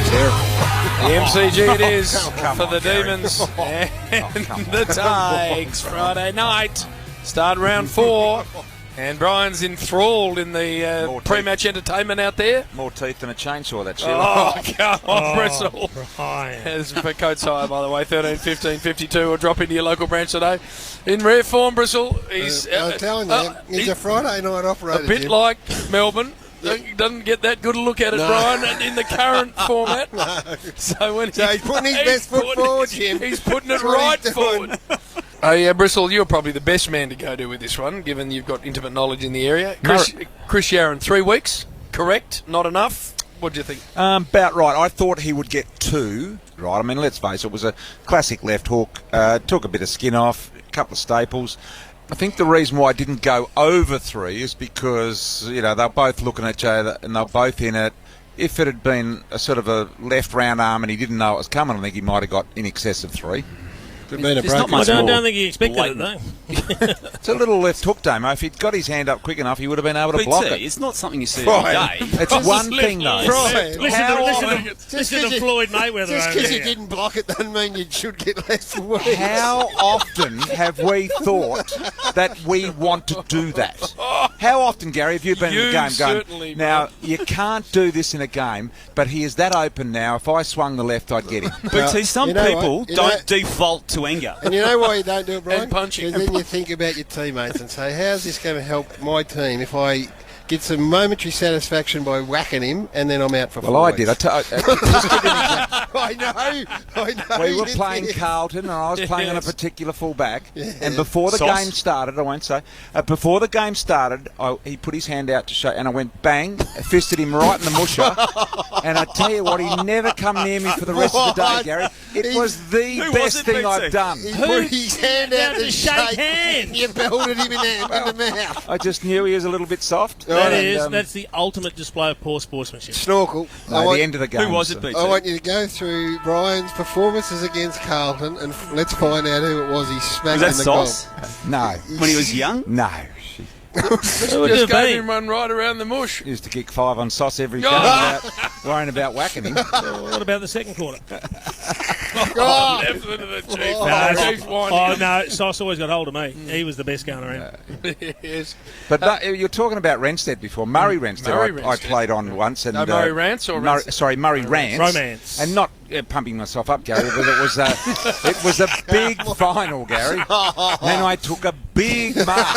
The MCG it is for the Demons and the Tigers. Friday night, start round 4. And Brian's enthralled in the pre-match entertainment out there. More teeth than a chainsaw, that Sheila. Oh, come on, Bristle. Brian. As for Coates Hire, by the way, 13 15 52, or drop into your local branch today. In rare form, Bristle. He's I'm telling you, he's a Friday night operator. a bit Jim. like Melbourne. He doesn't get that good a look at it, Brian, in the current format. No. So he's putting his best foot forward, Jim. He's putting it That's what right he's doing. forward. Oh yeah, Bristle, you're probably the best man to go to with this one, given you've got intimate knowledge in the area. Chris Yarran, 3 weeks, correct? Not enough? What do you think? About right. I thought he would get 2. Right. I mean, let's face it was a classic left hook. Took a bit of skin off, a couple of staples. I think the reason why I didn't go over 3 is because, they're both looking at each other and they're both in it. If it had been a sort of a left round arm and he didn't know it was coming, I think he might have got in excess of 3. Could have been a I broken don't think he expected it, though. It's a little left hook, Damo. If he'd got his hand up quick enough, he would have been able to block it. It's not something you see Right. every day. It's one thing, though. Right. Listen to Floyd Mayweather Just over because you here. didn't block it doesn't mean you should get less weeks. How often have we thought that we want to do that? How often, Gary, have you been in the game certainly, going, now, you can't do this in a game, but he is that open now. If I swung the left, I'd get him. But see, some you know people what? don't default to anger. And you know why you don't do it, Brian? And punching. Because then you think about your teammates and say, how's this going to help my team if I get some momentary satisfaction by whacking him and then I'm out for 4 Well, I weeks? did. I know. We you were did. playing Carlton, and I was playing on a particular fullback. And before the Sauce? game started, I won't say. Before the game started, he put his hand out to show, and I went bang, fisted him right in the musher. And I tell you what, he never come near me for the rest of the day, Gary. It was the Who best was it, thing BT? I've done. He put his hand out to shake hands. You belted him in the mouth. I just knew he was a little bit soft. That's the ultimate display of poor sportsmanship. Snorkel. No, the end of the game. Who was it, BT? I want you to go through Brian's performances against Carlton and let's find out who it was he smacked Was that in the Sauce? No. When he was young? No. Just gave him one right around the mush. Used to kick 5 on Sauce every game Oh. without worrying about whacking him. What about the second quarter? God. Left into the chief. Oh. Chief winding. No, Sauce always got hold of me. He was the best going around. Yes. But you're talking about Renstead before. Murray Renstead, Murray I Renstead. played on once. And, No, Murray Rance or Renstead? Sorry, Murray Rance. Romance. And not pumping myself up, Gary, but it was a big final, Gary. And I took a big mark.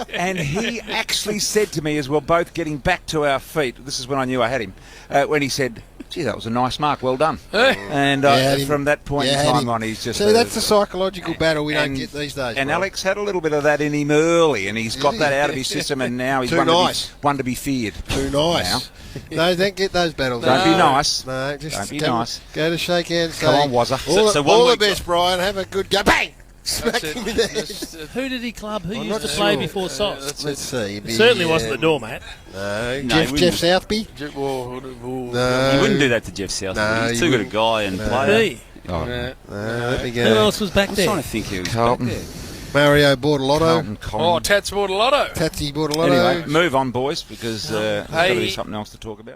And he actually said to me, as we're both getting back to our feet, this is when I knew I had him, when he said, gee, that was a nice mark, well done. And from that point in time on, he's just... So that's the psychological battle we don't get these days. And Brian. Alex had a little bit of that in him early, and he's got that out of his system, and now he's one to be feared. Too nice. No, don't get those battles. Don't be nice. No, just Don't be go, nice. Go to shake hands. Come on, Wazza. All the best, Brian. Have a good go. Bang! Smack That's him in it. the head. Who did he club? Who I'm used not to play sure. before Sauce? Let's see. It certainly wasn't the doormat. No, No, Jeff Southby. No. You wouldn't do that to Jeff South. No, He's you too good a wouldn't. guy and player. He. Let me Who go. else was back I'm there? trying to think who was Carlton. back there. Mario Bortolotto. Oh, Colin. Tats Bortolotto. Tatsy Bortolotto. Anyway, move on, boys, because there's got to be Hey. something else to talk about.